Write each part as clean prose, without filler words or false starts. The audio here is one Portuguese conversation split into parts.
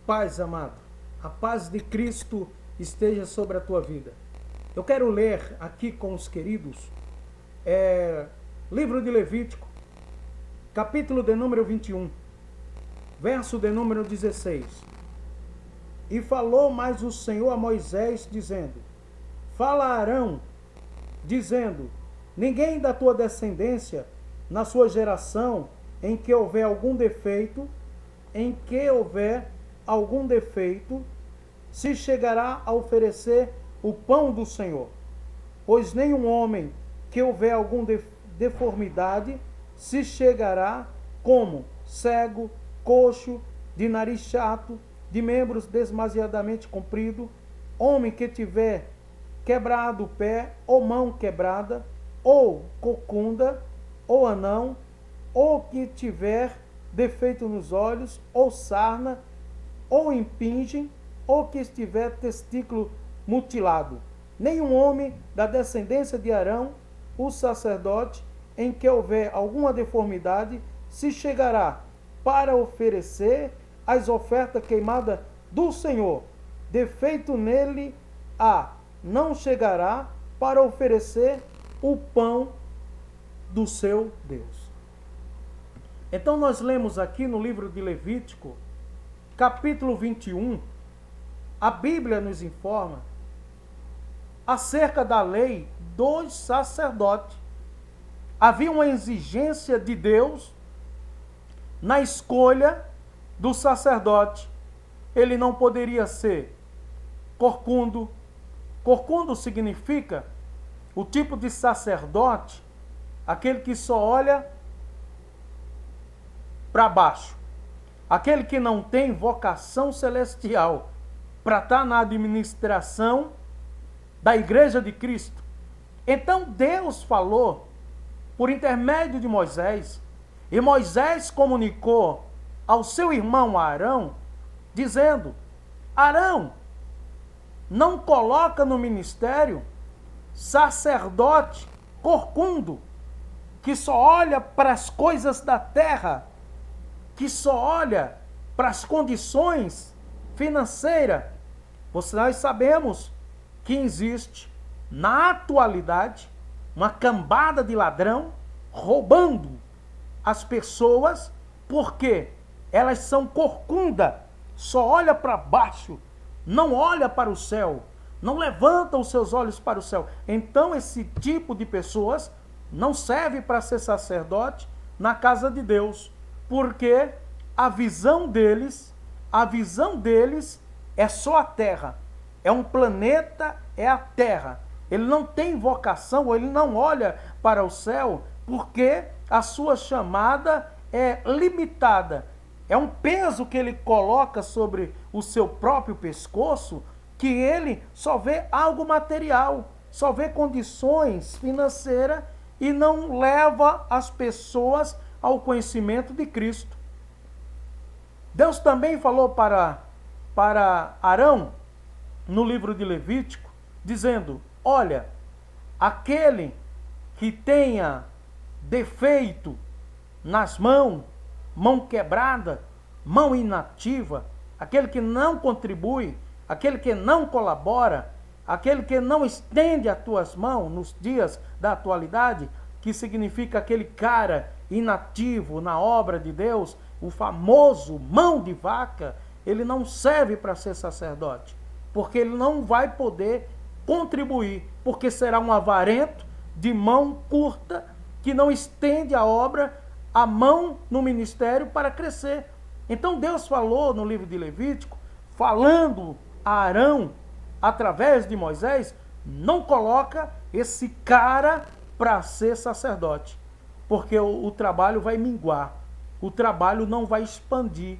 paz, amado. A paz de Cristo esteja sobre a tua vida. Eu quero ler aqui com os queridos, livro de Levítico, capítulo de número 21, verso de número 16. E falou mais o Senhor a Moisés, dizendo: Fala a Arão, dizendo: Ninguém da tua descendência, na sua geração, em que houver algum defeito, se chegará a oferecer o pão do Senhor. Pois nenhum homem que houver alguma deformidade se chegará como cego, coxo, de nariz chato, de membros demasiadamente comprido, homem que tiver quebrado o pé, ou mão quebrada, ou cocunda, ou anão, ou que tiver defeito nos olhos, ou sarna, ou impingem, ou que estiver testículo mutilado. Nenhum homem da descendência de Arão, o sacerdote, em que houver alguma deformidade, se chegará para oferecer as ofertas queimadas do Senhor. Defeito nele não chegará para oferecer o pão do seu Deus. Então nós lemos aqui no livro de Levítico, capítulo 21, a Bíblia nos informa acerca da lei dos sacerdotes. Havia uma exigência de Deus na escolha do sacerdote. Ele não poderia ser corcundo. Corcundo significa o tipo de sacerdote, aquele que só olha para baixo, aquele que não tem vocação celestial para estar na administração da igreja de Cristo. Então Deus falou por intermédio de Moisés, e Moisés comunicou ao seu irmão Arão, dizendo: Arão, não coloca no ministério sacerdote corcundo, que só olha para as coisas da terra, que só olha para as condições financeiras. Nós sabemos que existe, na atualidade, uma cambada de ladrão roubando as pessoas, porque elas são corcunda, só olha para baixo, não olha para o céu, não levanta os seus olhos para o céu. Então esse tipo de pessoas não serve para ser sacerdote na casa de Deus, porque a visão deles é só a terra, é um planeta, é a terra. Ele não tem vocação, ele não olha para o céu, porque a sua chamada é limitada. É um peso que ele coloca sobre o seu próprio pescoço, que ele só vê algo material, só vê condições financeiras e não leva as pessoas ao conhecimento de Cristo. Deus também falou para Arão, no livro de Levítico, dizendo: olha, aquele que tenha defeito nas mãos, mão quebrada, mão inativa, aquele que não contribui, aquele que não colabora, aquele que não estende as tuas mãos nos dias da atualidade, que significa aquele cara inativo na obra de Deus, o famoso mão de vaca, ele não serve para ser sacerdote, porque ele não vai poder contribuir, porque será um avarento de mão curta, que não estende a obra, a mão no ministério para crescer. Então Deus falou no livro de Levítico, falando a Arão, através de Moisés: não coloca esse cara para ser sacerdote, porque o trabalho vai minguar, o trabalho não vai expandir,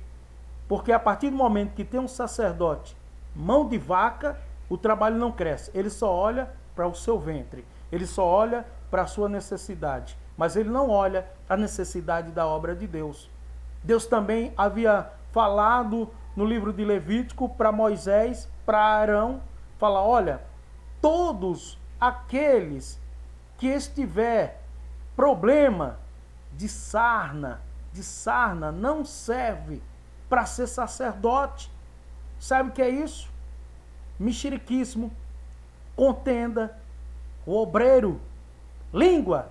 porque a partir do momento que tem um sacerdote mão de vaca, o trabalho não cresce, ele só olha para o seu ventre, ele só olha para a sua necessidade, mas ele não olha a necessidade da obra de Deus. Deus também havia falado no livro de Levítico para Moisés, para Arão, falar: olha, todos aqueles que estiver problema de sarna não serve para ser sacerdote. Sabe o que é isso? Mexeriquismo, contenda, o obreiro, língua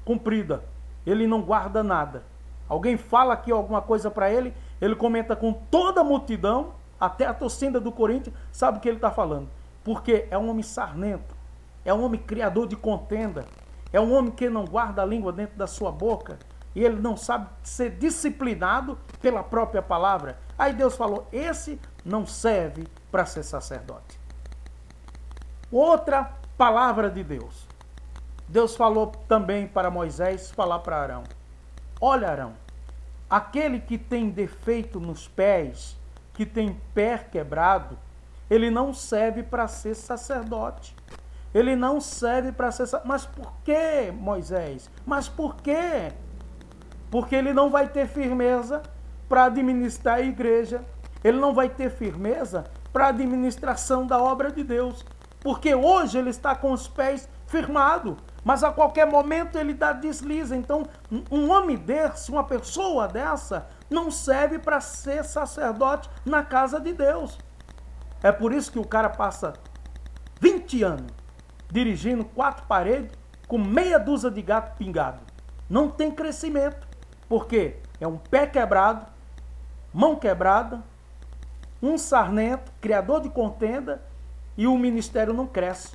comprida, ele não guarda nada. Alguém fala aqui alguma coisa para ele, ele comenta com toda a multidão, até a torcida do Corinthians sabe o que ele está falando. Porque é um homem sarnento, é um homem criador de contenda, é um homem que não guarda a língua dentro da sua boca, e ele não sabe ser disciplinado pela própria palavra. Aí Deus falou, esse não serve para ser sacerdote. Outra palavra de Deus. Deus falou também para Moisés falar para Arão. Olha, Arão, aquele que tem defeito nos pés, que tem pé quebrado, ele não serve para ser sacerdote. Ele não serve para ser sacerdote. Mas por quê, Moisés? Mas por quê? Porque ele não vai ter firmeza para administrar a igreja. Ele não vai ter firmeza para a administração da obra de Deus. Porque hoje ele está com os pés firmados, mas a qualquer momento ele dá desliza. Então, um homem desse, uma pessoa dessa, não serve para ser sacerdote na casa de Deus. É por isso que o cara passa 20 anos dirigindo 4 paredes com meia dúzia de gato pingado. Não tem crescimento, porque é um pé quebrado, mão quebrada, um sarnento, criador de contenda, e o ministério não cresce,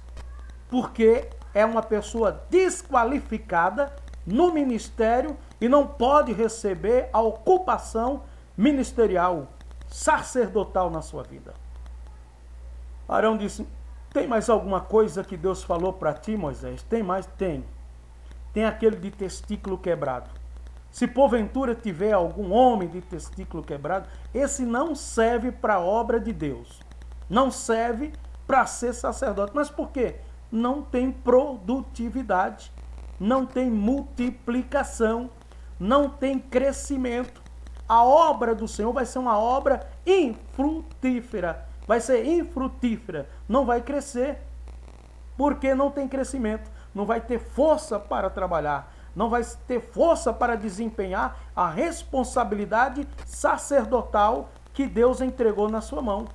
porque é uma pessoa desqualificada no ministério e não pode receber a ocupação ministerial, sacerdotal na sua vida. Arão disse, tem mais alguma coisa que Deus falou para ti, Moisés? Tem mais? Tem. Tem aquele de testículo quebrado. Se porventura tiver algum homem de testículo quebrado, esse não serve para a obra de Deus. Não serve para ser sacerdote. Mas por quê? Não tem produtividade, não tem multiplicação, não tem crescimento. A obra do Senhor vai ser uma obra infrutífera. Vai ser infrutífera. Não vai crescer, porque não tem crescimento. Não vai ter força para trabalhar. Não vai ter força para desempenhar a responsabilidade sacerdotal que Deus entregou na sua mão.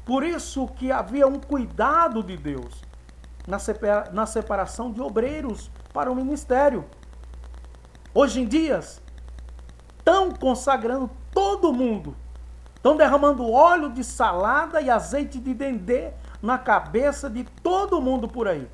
Por isso que havia um cuidado de Deus na separação de obreiros para o ministério. Hoje em dia, estão consagrando todo mundo. Estão derramando óleo de salada e azeite de dendê na cabeça de todo mundo por aí.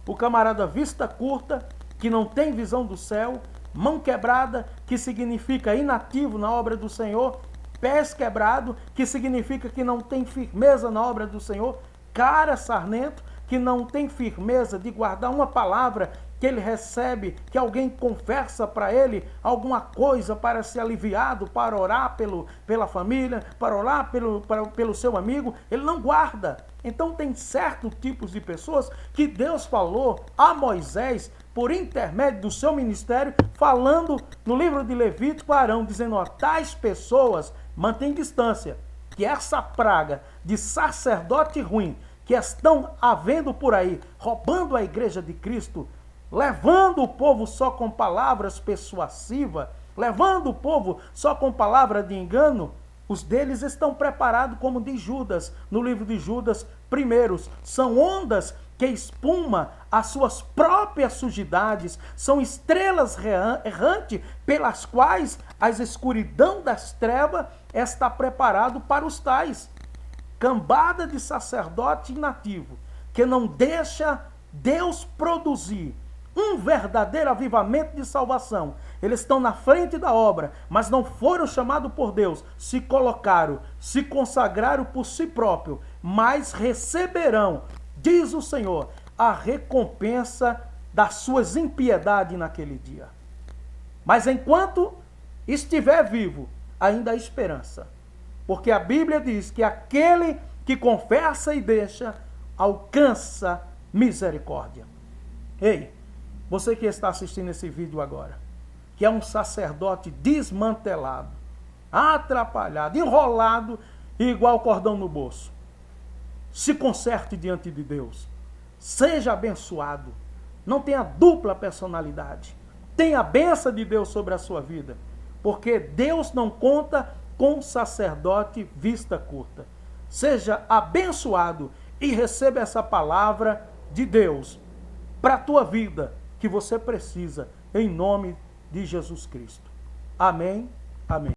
O camarada vista curta, que não tem visão do céu, mão quebrada, que significa inativo na obra do Senhor, pés quebrados, que significa que não tem firmeza na obra do Senhor, cara sarnento, que não tem firmeza de guardar uma palavra que ele recebe, que alguém conversa para ele, alguma coisa para ser aliviado, para orar pela família, para orar pelo seu amigo, ele não guarda. Então tem certos tipos de pessoas que Deus falou a Moisés, por intermédio do seu ministério, falando no livro de Levítico a Arão, dizendo, ó, tais pessoas mantêm distância, que essa praga de sacerdote ruim, que estão havendo por aí, roubando a igreja de Cristo, levando o povo só com palavras persuasivas, levando o povo só com palavra de engano, os deles estão preparados como de Judas, no livro de Judas, primeiros. São ondas que espuma as suas próprias sujidades, são estrelas errantes pelas quais a escuridão das trevas está preparado para os tais. Cambada de sacerdote inativo, que não deixa Deus produzir um verdadeiro avivamento de salvação. Eles estão na frente da obra, mas não foram chamados por Deus, se colocaram, se consagraram por si próprios, mas receberão, diz o Senhor, a recompensa das suas impiedades naquele dia. Mas enquanto estiver vivo, ainda há esperança. Porque a Bíblia diz que aquele que confessa e deixa, alcança misericórdia. Ei, você que está assistindo esse vídeo agora, que é um sacerdote desmantelado, atrapalhado, enrolado, igual cordão no bolso, se conserte diante de Deus. Seja abençoado. Não tenha dupla personalidade. Tenha a bênção de Deus sobre a sua vida. Porque Deus não conta com sacerdote vista curta. Seja abençoado e receba essa palavra de Deus para a tua vida que você precisa, em nome de Jesus Cristo. Amém. Amém.